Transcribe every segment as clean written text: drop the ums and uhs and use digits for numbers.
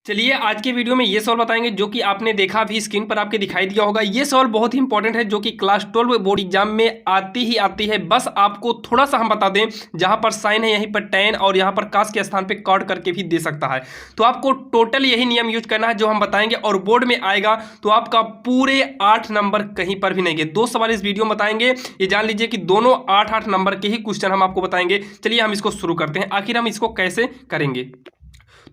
चलिए आज के वीडियो में ये सवाल बताएंगे जो कि आपने देखा भी स्क्रीन पर आपके दिखाई दिया होगा। ये सवाल बहुत ही इंपॉर्टेंट है जो कि क्लास 12 बोर्ड एग्जाम में आती है। बस आपको थोड़ा सा हम बता दें, जहां पर साइन है यहीं पर टैन और यहां पर कास के स्थान पे कॉट करके भी दे सकता है। तो आपको टोटल यही नियम यूज करना है जो हम बताएंगे और बोर्ड में आएगा तो आपका पूरे 8 नंबर कहीं पर भी नहीं गए। 2 सवाल इस वीडियो में बताएंगे, ये जान लीजिए कि दोनों 8-8 नंबर के ही क्वेश्चन हम आपको बताएंगे। चलिए हम इसको शुरू करते हैं। आखिर हम इसको कैसे करेंगे?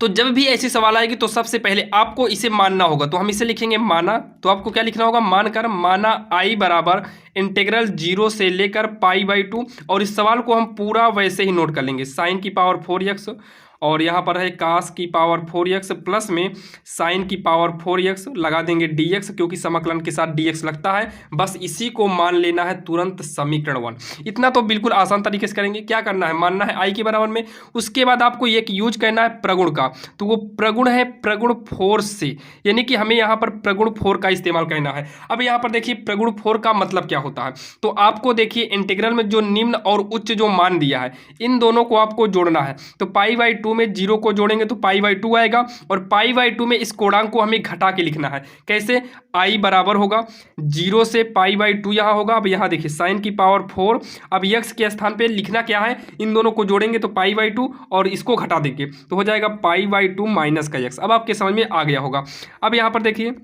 तो जब भी ऐसी सवाल आएगी तो सबसे पहले आपको इसे मानना होगा। तो हम इसे लिखेंगे माना। तो आपको क्या लिखना होगा? मानकर माना आई बराबर इंटीग्रल 0 से लेकर π/2। और इस सवाल को हम पूरा वैसे ही नोट कर लेंगे। साइन की पावर 4x और यहाँ पर है कास की पावर 4x प्लस में साइन की पावर 4x लगा देंगे dx, क्योंकि समाकलन के साथ dx लगता है। बस इसी को मान लेना है तुरंत समीकरण 1। इतना तो बिल्कुल आसान तरीके से करेंगे। क्या करना है? मानना है आई के बराबर में। उसके बाद आपको एक यूज करना है प्रगुण का। तो वो प्रगुण है प्रगुण 4 से, यानी कि हमें यहाँ पर प्रगुण 4 का इस्तेमाल करना है। अब यहाँ पर देखिए प्रगुण 4 का मतलब क्या होता है। तो आपको देखिए इंटीग्रल में जो निम्न और उच्च जो मान दिया है इन दोनों को आपको जोड़ना है। तो π/2 में 0 को जोड़ेंगे तो π/2 आएगा और π/2 में इस कोणांक को हमें घटा के लिखना है। कैसे? आई बराबर होगा 0 से π/2 यहाँ होगा। अब यहाँ देखिए साइन की पावर 4। अब x के स्थान पे लिखना क्या है? इन दोनों को जोड़ेंगे तो π/2 और इसको घटा देंगे तो हो जाएगा π/2 माइनस का x। अब आपके समझ में आ गया होगा। अब यहाँ पर देखिए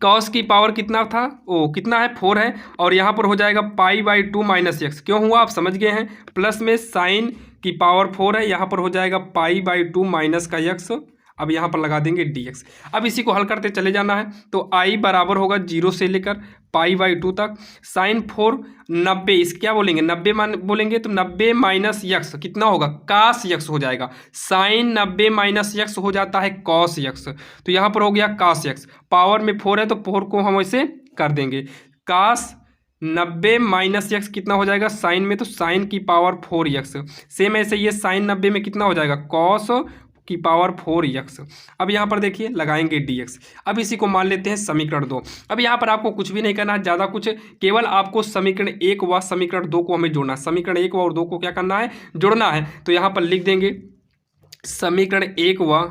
कॉस की पावर कितना था? कितना है? 4 है। और यहाँ पर हो जाएगा π/2 माइनस x। क्यों हुआ आप समझ गए हैं। प्लस में साइन की पावर 4 है, यहाँ पर हो जाएगा π/2 माइनस का x। अब यहाँ पर लगा देंगे dx। अब इसी को हल करते चले जाना है। तो आई बराबर होगा 0 से लेकर π/2 तक। साइन 4 90, इस क्या बोलेंगे? 90 मान बोलेंगे तो 90 माइनस यक्स कितना होगा? कास यक्स हो जाएगा। साइन 90 माइनस यक्स हो जाता है कॉस यक्स। तो यहाँ पर हो गया कास यक्स। पावर में 4 है तो 4 को हम ऐसे कर देंगे। कास 90 माइनस यक्स कितना हो जाएगा? साइन में तो साइन की पावर 4x। सेम ऐसे ये साइन 90 में कितना हो जाएगा? कॉस की पावर 4x। अब यहाँ पर देखिए लगाएंगे dx। अब इसी को मान लेते हैं समीकरण 2। अब यहाँ पर आपको कुछ भी नहीं करना है ज़्यादा कुछ, केवल आपको समीकरण 1 व समीकरण 2 को हमें जोड़ना है। समीकरण 1 और 2 को क्या करना है? जोड़ना है। तो यहाँ पर लिख देंगे समीकरण 1 व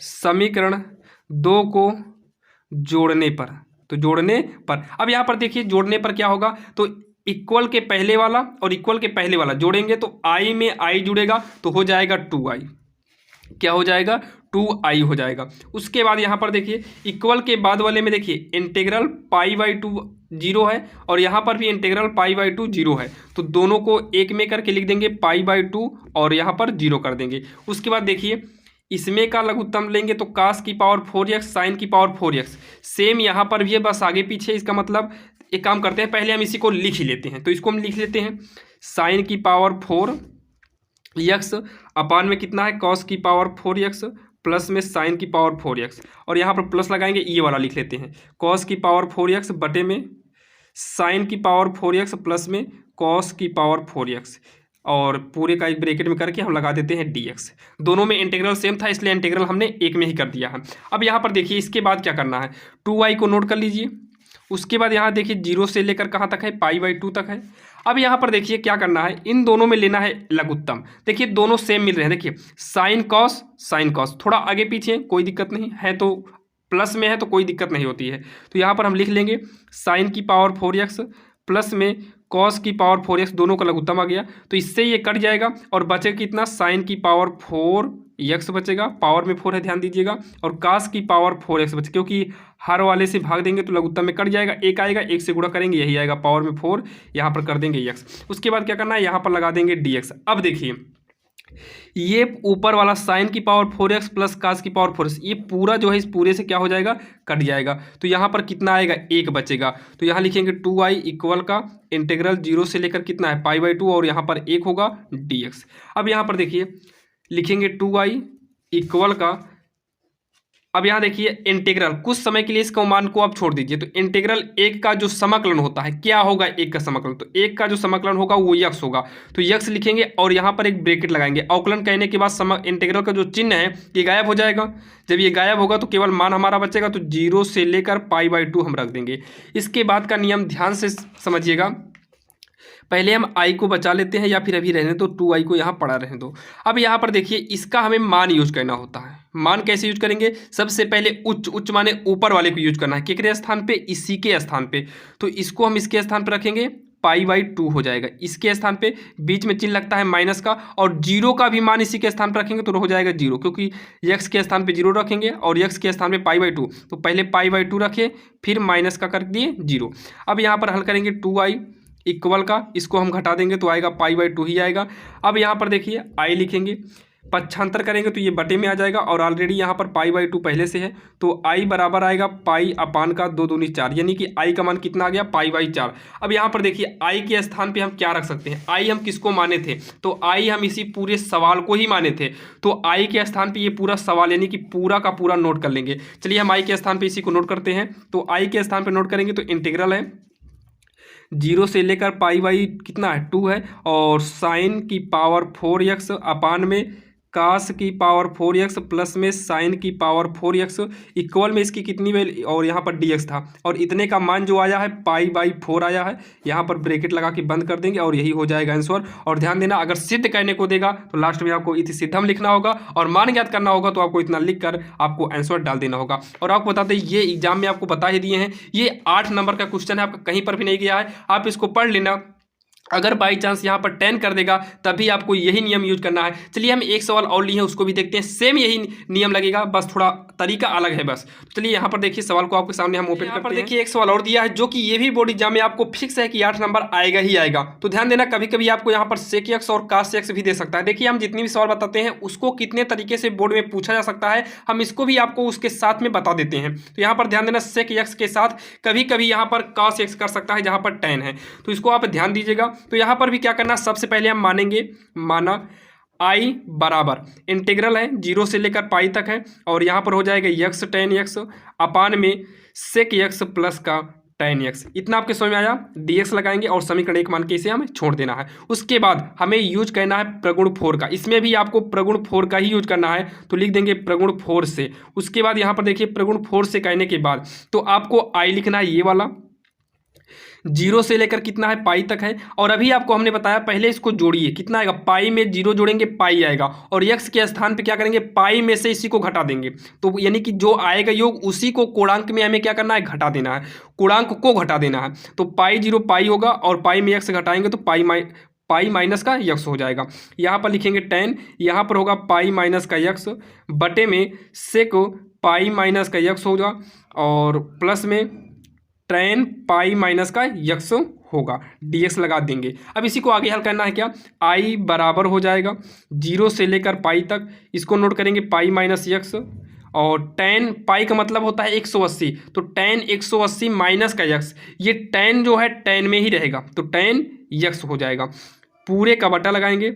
समीकरण 2 को जोड़ने पर। तो जोड़ने पर अब यहाँ पर देखिए जोड़ने पर क्या होगा? तो इक्वल के पहले वाला और इक्वल के पहले वाला जोड़ेंगे तो आई में आई जुड़ेगा तो हो जाएगा 2i। क्या हो जाएगा? 2i हो जाएगा। उसके बाद यहाँ पर देखिए इक्वल के बाद वाले में देखिए इंटीग्रल π/2 0 है और यहाँ पर भी इंटीग्रल π/2 0 है। तो दोनों को एक में करके लिख देंगे π/2 और यहाँ पर 0 कर देंगे। उसके बाद देखिए इसमें का लघुत्तम लेंगे तो कास की पावर 4x साइन की पावर 4x। सेम यहाँ पर भी है, बस आगे पीछे। इसका मतलब एक काम करते हैं, पहले हम इसी को लिख ही लेते हैं। तो इसको हम लिख लेते हैं साइन की पावर 4x अपान में कितना है? कॉस की पावर 4x प्लस में साइन की पावर 4x। और यहाँ पर प्लस लगाएंगे, ये वाला लिख लेते हैं कॉस की पावर 4x बटे में साइन की पावर 4x प्लस में कॉस की पावर 4x और पूरे का एक ब्रैकेट में करके हम लगा देते हैं dx। दोनों में इंटीग्रल सेम था इसलिए इंटीग्रल हमने एक में ही कर दिया है। अब यहाँ पर देखिए इसके बाद क्या करना है? 2i को नोट कर लीजिए। उसके बाद यहाँ देखिए 0 से लेकर कहाँ तक है? π/2 तक है। अब यहाँ पर देखिए क्या करना है? इन दोनों में लेना है लघुत्तम। देखिए दोनों सेम मिल रहे हैं। देखिए साइन कॉस थोड़ा आगे पीछे कोई दिक्कत नहीं है, तो प्लस में है तो कोई दिक्कत नहीं होती है। तो यहाँ पर हम लिख लेंगे साइन की पावर 4x प्लस में कॉस की पावर 4x, दोनों का लघुत्तम आ गया तो इससे ये कट जाएगा और बचेगा कितना? साइन की पावर 4x बचेगा, पावर में 4 है ध्यान दीजिएगा, और कास की पावर 4x बचेगा, क्योंकि हर वाले से भाग देंगे तो लघुत्तम में कट जाएगा। एक आएगा, एक से गुणा करेंगे यही आएगा, पावर में 4 यहाँ पर कर देंगे x। उसके बाद क्या करना है? यहाँ पर लगा देंगे dx। अब देखिए ये ऊपर वाला साइन की पावर 4x प्लस कास की पावर 4x ये पूरा जो है इस पूरे से क्या हो जाएगा? कट जाएगा। तो यहाँ पर कितना आएगा? 1 बचेगा। तो यहाँ लिखेंगे 2i इक्वल का इंटीग्रल 0 से लेकर कितना है? π/2 और यहाँ पर 1 होगा dx। अब यहाँ पर देखिए लिखेंगे 2i इक्वल का, अब यहाँ देखिए इंटीग्रल कुछ समय के लिए इसका मान को आप छोड़ दीजिए। तो इंटीग्रल 1 का जो समाकलन होता है क्या होगा? 1 का समाकलन, तो 1 का जो समाकलन होगा वो x होगा। तो x लिखेंगे और यहाँ पर एक ब्रैकेट लगाएंगे। अवकलन कहने के बाद इंटीग्रल का जो चिन्ह है ये गायब हो जाएगा। जब ये गायब होगा तो केवल मान हमारा बचेगा। तो 0 से लेकर π/2 हम रख देंगे। इसके बाद का नियम ध्यान से समझिएगा। पहले हम आई को बचा लेते हैं या फिर अभी रहने दो, 2i को यहाँ पड़ा रहने दो। अब यहाँ पर देखिए इसका हमें मान यूज करना होता है। मान कैसे यूज करेंगे? सबसे पहले उच्च माने ऊपर वाले को यूज करना है। किसके स्थान पे? इसी के स्थान पे। तो इसको हम इसके स्थान पे रखेंगे, पाई/2 हो जाएगा इसके स्थान पे। बीच में चिन्ह लगता है माइनस का, और जीरो का भी मान इसी के स्थान पर रखेंगे तो हो जाएगा 0, क्योंकि यक्स के स्थान पे 0 रखेंगे और यक्स के स्थान पे पाई/2। तो पहले पाई/2 रखे, फिर माइनस का कर दिए 0। अब यहाँ पर हल करेंगे 2i इक्वल का, इसको हम घटा देंगे तो आएगा पाई/2 ही आएगा। अब यहाँ पर देखिए आई लिखेंगे, पक्षांतर करेंगे तो ये बटे में आ जाएगा, और ऑलरेडी यहाँ पर पाई/2 पहले से है, तो आई बराबर आएगा पाई अपान का 2 दूनी 4, यानी कि आई का मान कितना आ गया? पाई/4। अब यहाँ पर देखिए आई के स्थान पे हम क्या रख सकते हैं? आई हम किसको माने थे? तो आई हम इसी पूरे सवाल को ही माने थे, तो आई के स्थान पे ये पूरा सवाल यानी कि पूरा का पूरा नोट कर लेंगे। चलिए हम आई के स्थान पे इसी को नोट करते हैं। तो आई के स्थान पे नोट करेंगे तो इंटीग्रल है 0 से लेकर पाई/, कितना है? 2 है, और साइन की पावर 4x अपान में कास की पावर 4x प्लस में साइन की पावर 4x इक्वल में इसकी कितनी वैल्यू, और यहाँ पर dx था, और इतने का मान जो आया है पाई/4 आया है। यहाँ पर ब्रैकेट लगा के बंद कर देंगे और यही हो जाएगा आंसर। और ध्यान देना, अगर सिद्ध करने को देगा तो लास्ट में आपको इति सिद्धम लिखना होगा, और मान ज्ञात करना होगा तो आपको इतना लिख कर आपको आंसर डाल देना होगा। और आपको बताते हैं ये एग्जाम में आपको बता ही दिए हैं, ये 8 नंबर का क्वेश्चन है, आपका कहीं पर भी नहीं गया है, आप इसको पढ़ लेना। अगर बाई चांस यहाँ पर 10 कर देगा तभी आपको यही नियम यूज करना है। चलिए हम एक सवाल और लिए हैं, उसको भी देखते हैं, सेम यही नियम लगेगा, बस थोड़ा तरीका अलग है बस। तो चलिए यहाँ पर देखिए सवाल को आपके सामने हम ओपन करते हैं। देखिए एक सवाल और दिया है जो कि ये भी बोर्ड एग्जाम में आपको फिक्स है कि 8 नंबर आएगा ही आएगा। तो ध्यान देना, कभी कभी आपको यहाँ पर सेक एक्स और कास एक्स भी दे सकता है। देखिए हम जितनी भी सवाल बताते हैं उसको कितने तरीके से बोर्ड में पूछा जा सकता है, हम इसको भी आपको उसके साथ में बता देते हैं। तो यहाँ पर ध्यान देना, सेक एक्स के साथ कभी कभी यहाँ पर कास एक्स कर सकता है जहाँ पर tan है, तो इसको आप ध्यान दीजिएगा। तो यहाँ पर भी क्या करना, सबसे पहले हम मानेंगे, माना आई बराबर इंटीग्रल है 0 से लेकर पाई तक है, और यहाँ पर हो जाएगा यक्स tan x अपान में सेक एक्स प्लस का tan x। इतना आपके समझ में आया? dx लगाएंगे और समीकरण 1 मान के इसे हमें छोड़ देना है। उसके बाद हमें यूज करना है प्रगुण 4 का, इसमें भी आपको प्रगुण 4 का ही यूज करना है, तो लिख देंगे प्रगुण 4 से। उसके बाद यहाँ पर देखिए प्रगुण 4 से कहने के बाद तो आपको आई लिखना है ये वाला, 0 से लेकर कितना है? पाई तक है, और अभी आपको हमने बताया पहले इसको जोड़िए, कितना आएगा? पाई में 0 जोड़ेंगे पाई आएगा, और यक्स के स्थान पे क्या करेंगे? पाई में से इसी को घटा देंगे, तो यानी कि जो आएगा योग उसी को कोणांक में हमें क्या करना है? घटा देना है, कोणांक को घटा देना है। तो पाई/0 पाई होगा, और पाई में यक्स घटाएंगे तो पाई माइनस का यक्स हो जाएगा। यहाँ पर लिखेंगे tan, यहाँ पर होगा पाई माइनस का यक्स बटे में सेक पाई माइनस का यक्स होगा, और प्लस में tan पाई माइनस का यक्स होगा, dx लगा देंगे। अब इसी को आगे हल करना है, क्या? i बराबर हो जाएगा 0 से लेकर पाई तक, इसको नोट करेंगे पाई माइनस यक्स, और tan पाई का मतलब होता है 180, तो tan 180 माइनस का यक्स, ये tan जो है tan में ही रहेगा, तो tan यक्स हो जाएगा। पूरे का बटा लगाएंगे,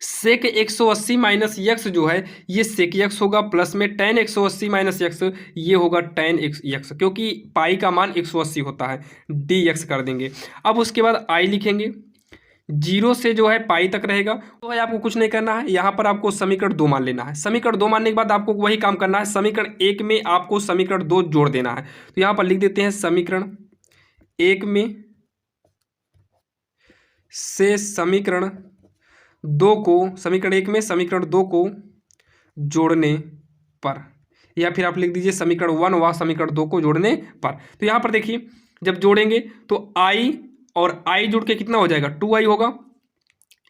सेक 180 माइनस यक्स जो है ये सेक यक्स होगा, प्लस में tan 180 माइनस यक्स ये होगा tan यक्स, क्योंकि पाई का मान 180 होता है, dx कर देंगे। अब उसके बाद आई लिखेंगे, 0 से जो है पाई तक रहेगा, तो भाई आपको कुछ नहीं करना है, यहाँ पर आपको समीकरण 2 मान लेना है। समीकरण 2 मानने के बाद आपको वही काम करना है, समीकरण 1 में आपको समीकरण 2 जोड़ देना है। तो यहाँ पर लिख देते हैं समीकरण 1 में से समीकरण 2 को, समीकरण 1 में समीकरण 2 को जोड़ने पर, या फिर आप लिख दीजिए समीकरण 1 व समीकरण 2 को जोड़ने पर। तो यहाँ पर देखिए जब जोड़ेंगे तो i और i जुड़ के कितना हो जाएगा? 2i होगा।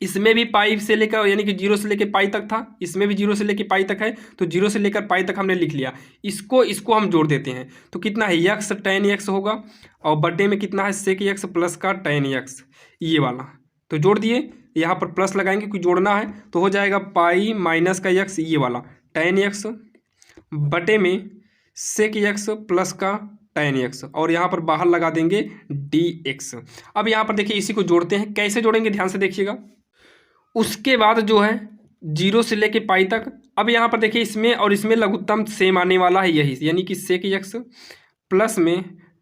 इसमें भी पाई से लेकर यानी कि 0 से लेकर पाई तक था, इसमें भी 0 से लेकर पाई तक है, तो 0 से लेकर पाई तक हमने लिख लिया। इसको हम जोड़ देते हैं, तो कितना है? यक्स tan x होगा, और बटे में कितना है? सेक x प्लस का tan x, ये वाला, तो जोड़ दिए। यहाँ पर प्लस लगाएंगे क्योंकि जोड़ना है, तो हो जाएगा पाई माइनस का यक्स ये वाला tan x बटे में सेक x प्लस का tan x, और यहाँ पर बाहर लगा देंगे dx। अब यहाँ पर देखिए इसी को जोड़ते हैं, कैसे जोड़ेंगे ध्यान से देखिएगा। उसके बाद जो है 0 से लेके पाई तक, अब यहाँ पर देखिए इसमें और इसमें लघुत्तम सेम आने वाला है यही, यानी कि सेक x प्लस में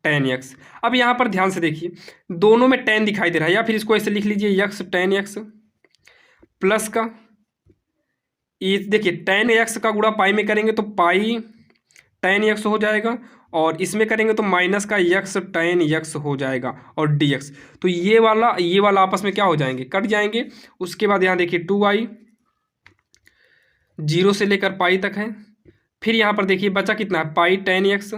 tan x। अब यहाँ पर ध्यान से देखिए दोनों में tan दिखाई दे रहा है, या फिर इसको ऐसे लिख लीजिए यक्स tan x प्लस का, ये देखिए tan x का गुणा पाई में करेंगे तो पाई tan x हो जाएगा, और इसमें करेंगे तो माइनस का यक्स tan यक्स हो जाएगा और dx। तो ये वाला आपस में क्या हो जाएंगे, कट जाएंगे। उसके बाद यहाँ देखिए 2i 0 से लेकर पाई तक है। फिर यहाँ पर देखिए बचा कितना है, पाई tan यक्स।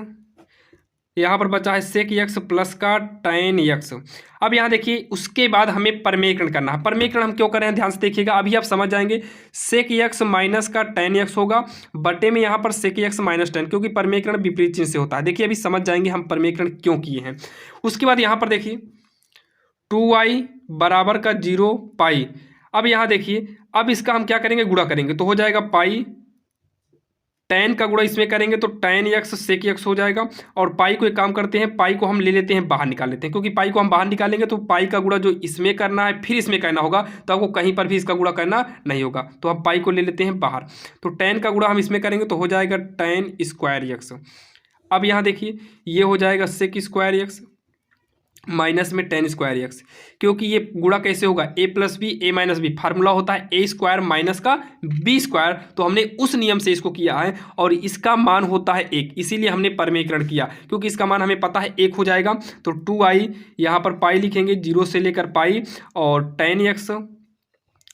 यहाँ पर बचा है सेक यक्स प्लस का tan यक्स। अब यहाँ देखिए उसके बाद हमें परमेयकरण करना है। परमेयकरण हम क्यों कर रहे हैं ध्यान से देखिएगा, अभी आप समझ जाएंगे। सेक यक्स माइनस का tan यक्स होगा बटे में यहाँ पर सेक यक्स माइनस tan, क्योंकि परमेयकरण विपरीत चिन्ह से होता है। देखिए अभी समझ जाएंगे हम परमेयकरण क्यों किए हैं। उसके बाद यहाँ पर देखिए 2i बराबर का 0 पाई। अब यहाँ देखिए अब इसका हम क्या करेंगे, गुणा करेंगे तो हो जाएगा पाई, tan का गुणा इसमें करेंगे तो tan यक्स सेक यक्स हो जाएगा। और पाई को एक काम करते हैं, पाई को हम ले लेते हैं बाहर निकाल लेते हैं, क्योंकि पाई को हम बाहर निकालेंगे तो पाई का गुणा जो इसमें करना है फिर इसमें करना होगा, तो आपको कहीं पर भी इसका गुणा करना नहीं होगा। तो हम पाई को ले लेते हैं बाहर, तो tan का गुणा हम इसमें करेंगे तो हो जाएगा tan स्क्वायर यक्स। अब यहाँ देखिए ये हो जाएगा सेक स्क्वायर यक्स माइनस में tan स्क्वायर यक्स, क्योंकि ये गुणा कैसे होगा, a plus B A minus B, formula होता है a स्क्वायर माइनस का b स्क्वायर। तो हमने उस नियम से इसको किया है और इसका मान होता है 1, इसीलिए हमने परमेयकरण किया, क्योंकि इसका मान हमें पता है 1 हो जाएगा। तो 2i यहाँ पर पाई लिखेंगे 0 से लेकर पाई और tan यक्स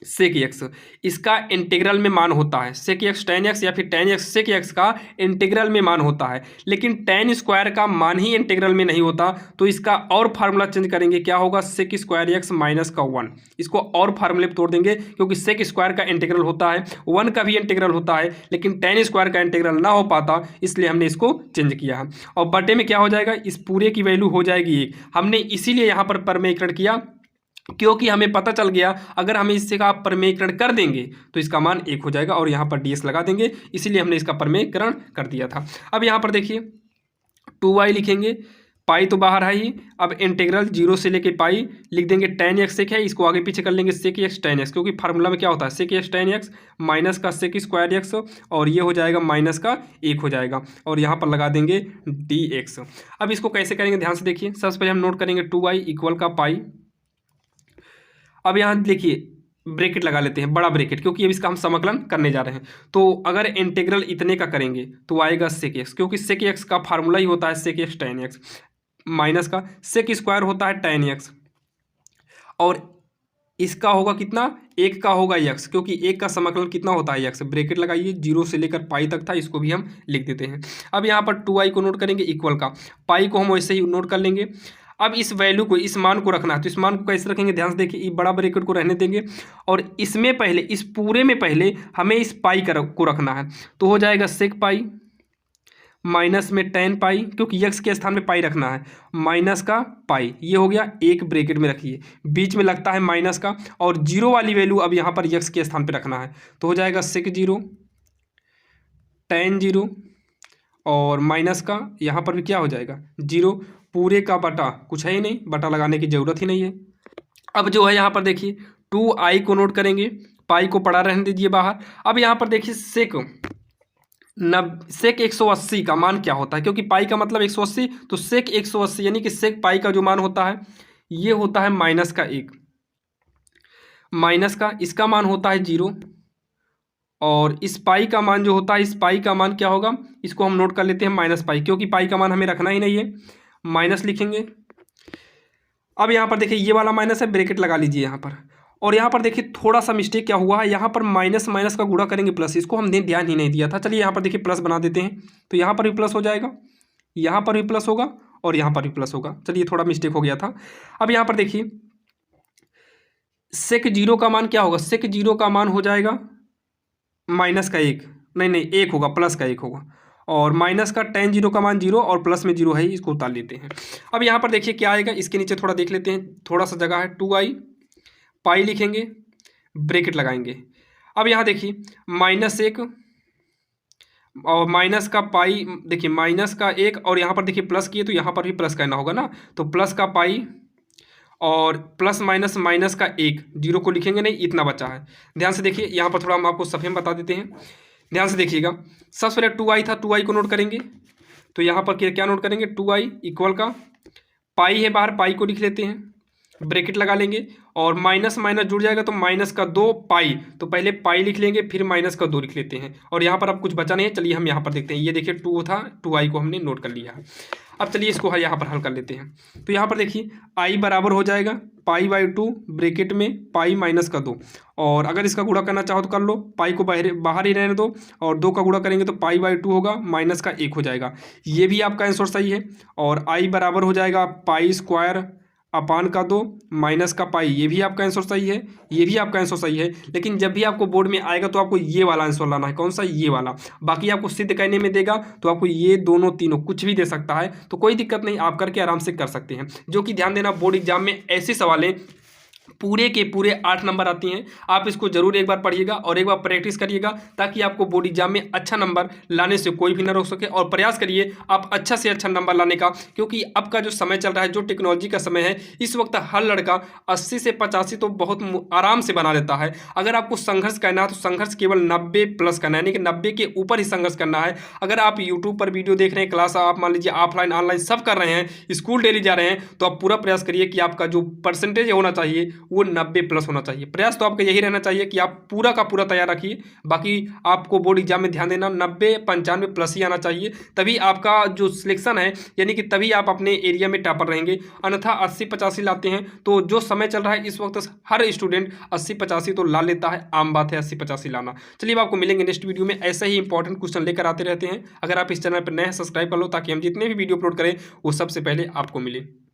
सेक यक्स, इसका इंटीग्रल में मान होता है सेक यक्स tan यक्स या फिर tan यक्स सेक यक्स का इंटीग्रल में मान होता है, लेकिन tan स्क्वायर का मान ही इंटीग्रल में नहीं होता। तो इसका और फार्मूला चेंज करेंगे, क्या होगा, सेक स्क्वायर यक्स माइनस का 1। इसको और फार्मूले पर तोड़ देंगे, क्योंकि सेक स्क्वायर का इंटीग्रल होता है, 1 का भी इंटीग्रल होता है, लेकिन tan स्क्वायर का इंटीग्रल ना हो पाता, इसलिए हमने इसको चेंज किया है। और बटे में क्या हो जाएगा, इस पूरे की वैल्यू हो जाएगी 1। हमने इसीलिए यहाँ पर परमेयकरण किया, क्योंकि हमें पता चल गया अगर हम इससे का परमेयकरण कर देंगे तो इसका मान 1 हो जाएगा और यहाँ पर ds लगा देंगे, इसीलिए हमने इसका परमेयकरण कर दिया था। अब यहाँ पर देखिए 2y लिखेंगे, पाई तो बाहर है ही, अब इंटीग्रल 0 से लेके पाई लिख देंगे। tan x सेक है, इसको आगे पीछे कर लेंगे सेक x tan x, क्योंकि फार्मूला में क्या होता है सेक x tan x माइनस का सेक स्क्वायर एक्स, और ये हो जाएगा माइनस का 1 हो जाएगा, और यहाँ पर लगा देंगे dx। अब इसको कैसे करेंगे ध्यान से देखिए, सबसे पहले हम नोट करेंगे 2y इक्वल का पाई। अब यहाँ देखिए ब्रैकेट लगा लेते हैं, बड़ा ब्रैकेट, क्योंकि अब इसका हम समाकलन करने जा रहे हैं। तो अगर इंटीग्रल इतने का करेंगे तो आएगा सेक एक्स, क्योंकि सेक एक्स का फार्मूला ही होता है sec x tan x, minus का सेक स्क्वायर होता है tan एक्स, और इसका होगा कितना, 1 का होगा यक्स, क्योंकि 1 का समाकलन कितना होता है यक्स। ब्रैकेट लगाइए, 0 से लेकर पाई तक था, इसको भी हम लिख देते हैं। अब यहाँ पर 2i को नोट करेंगे इक्वल का, पाई को हम वैसे ही नोट कर लेंगे। अब इस वैल्यू को, इस मान को रखना है, तो इस मान को कैसे रखेंगे ध्यान से देखिए, ये बड़ा ब्रैकेट को रहने देंगे और इसमें पहले, इस पूरे में पहले हमें इस पाई को रखना है। तो हो जाएगा सेक पाई माइनस में tan पाई, क्योंकि यक्स के स्थान में पाई रखना है, माइनस का पाई, ये हो गया, एक ब्रैकेट में रखिए, बीच में लगता है माइनस का, और 0 वाली वैल्यू अब यहाँ पर यक्स के स्थान पे रखना है। तो हो जाएगा सेक 0 tan 0 और माइनस का यहाँ पर भी क्या हो जाएगा 0, पूरे का बटा, कुछ है ही नहीं, बटा लगाने की जरूरत ही नहीं है। अब जो है यहाँ पर देखिए 2i को नोट करेंगे, पाई को पड़ा रहने दीजिए बाहर। अब यहाँ पर देखिए सेक 180 का मान क्या होता है, क्योंकि पाई का मतलब 180, तो सेक 180 यानी कि सेक पाई का जो मान होता है ये होता है माइनस का 1, माइनस का इसका मान होता है 0, और इस पाई का मान जो होता है, इस पाई का मान क्या होगा, इसको हम नोट कर लेते हैं माइनस पाई, क्योंकि पाई का मान हमें रखना ही नहीं है, माइनस लिखेंगे। अब यहाँ पर देखिए ये वाला माइनस है, ब्रैकेट लगा लीजिए यहाँ पर, और यहाँ पर देखिए थोड़ा सा मिस्टेक क्या हुआ है, यहाँ पर माइनस माइनस का गुणा करेंगे प्लस, इसको हमने ध्यान ही नहीं दिया था। चलिए यहाँ पर देखिए प्लस बना देते हैं, तो यहाँ पर भी प्लस हो जाएगा, यहाँ पर भी प्लस होगा और यहाँ पर भी प्लस होगा। चलिए थोड़ा मिस्टेक हो गया था। अब यहाँ पर देखिए सेक 0 का मान क्या होगा, सेक 0 का मान हो जाएगा माइनस का 1, नहीं 1 होगा, प्लस का 1 होगा, और माइनस का tan 0 का मान 0 और प्लस में 0 है, इसको उतार लेते हैं। अब यहाँ पर देखिए क्या आएगा, इसके नीचे थोड़ा देख लेते हैं, थोड़ा सा जगह है, 2i पाई लिखेंगे, ब्रैकेट लगाएंगे। अब यहाँ देखिए -1 और माइनस का पाई, देखिए माइनस का 1 और यहाँ पर देखिए प्लस किए तो यहाँ पर भी प्लस करना होगा ना, तो प्लस का पाई और प्लस माइनस माइनस का 1, 0 को लिखेंगे नहीं, इतना बचा है। ध्यान से देखिए यहाँ पर थोड़ा हम आपको सफ़े में बता देते हैं, ध्यान से देखिएगा। सबसे पहले 2i था, 2i को नोट करेंगे, तो यहाँ पर क्या नोट करेंगे, 2i इक्वल का पाई है बाहर, पाई को लिख लेते हैं, ब्रैकेट लगा लेंगे और माइनस माइनस जुड़ जाएगा तो माइनस का 2 पाई, तो पहले पाई लिख लेंगे फिर माइनस का 2 लिख लेते हैं। और यहाँ पर अब कुछ बचा नहीं है, चलिए हम यहाँ पर देखते हैं। ये देखिए 2 था, 2i को हमने नोट कर लिया है। अब चलिए इसको यहाँ पर हल कर लेते हैं। तो यहाँ पर देखिए i बराबर हो जाएगा पाई/2 ब्रैकेट में पाई माइनस का 2, और अगर इसका गुणा करना चाहो तो कर लो, पाई को बाहर ही रहने दो और 2 का गुणा करेंगे तो पाई/2 होगा, माइनस का 1 हो जाएगा। ये भी आपका आंसर सही है। और i बराबर हो जाएगा पाई स्क्वायर अपान का 2 माइनस का पाई, ये भी आपका आंसर सही है, ये भी आपका आंसर सही है। लेकिन जब भी आपको बोर्ड में आएगा तो आपको ये वाला आंसर लाना है। कौन सा? ये वाला। बाकी आपको सिद्ध करने में देगा तो आपको ये दोनों तीनों कुछ भी दे सकता है, तो कोई दिक्कत नहीं, आप करके आराम से कर सकते हैं। जो कि ध्यान देना, बोर्ड एग्जाम में ऐसे सवालें पूरे के पूरे 8 नंबर आती हैं। आप इसको जरूर एक बार पढ़िएगा और एक बार प्रैक्टिस करिएगा, ताकि आपको बोर्ड एग्जाम में अच्छा नंबर लाने से कोई भी ना रोक सके। और प्रयास करिए आप अच्छा से अच्छा नंबर लाने का, क्योंकि अब का जो समय चल रहा है, जो टेक्नोलॉजी का समय है, इस वक्त हर लड़का 80 से 85 तो बहुत आराम से बना लेता है। अगर आपको संघर्ष करना है तो संघर्ष केवल 90 प्लस करना है, यानी कि 90 के ऊपर ही संघर्ष करना है। अगर आप यूट्यूब पर वीडियो देख रहे हैं, क्लास आप मान लीजिए ऑफलाइन ऑनलाइन सब कर रहे हैं, स्कूल डेली जा रहे हैं, तो आप पूरा प्रयास करिए कि आपका जो परसेंटेज होना चाहिए वो 90 प्लस होना चाहिए। प्रयास तो आपका यही रहना चाहिए कि आप पूरा का पूरा तैयार रखिए। बाकी आपको बोर्ड एग्जाम में ध्यान देना, 90 95 प्लस ही आना चाहिए, तभी आपका जो सिलेक्शन है, यानी कि तभी आप अपने एरिया में टॉपर रहेंगे। अन्यथा 80 85 लाते हैं तो जो समय चल रहा है इस वक्त हर स्टूडेंट 80 85 तो ला लेता है, आम बात है 80 85 लाना। चलिए अब आपको मिलेंगे नेक्स्ट वीडियो में, ऐसे ही इंपॉर्टेंट क्वेश्चन लेकर आते रहते हैं। अगर आप इस चैनल पर नए हैं, सब्सक्राइब कर लो, ताकि हम जितने भी वीडियो अपलोड करें वो सबसे पहले आपको मिले।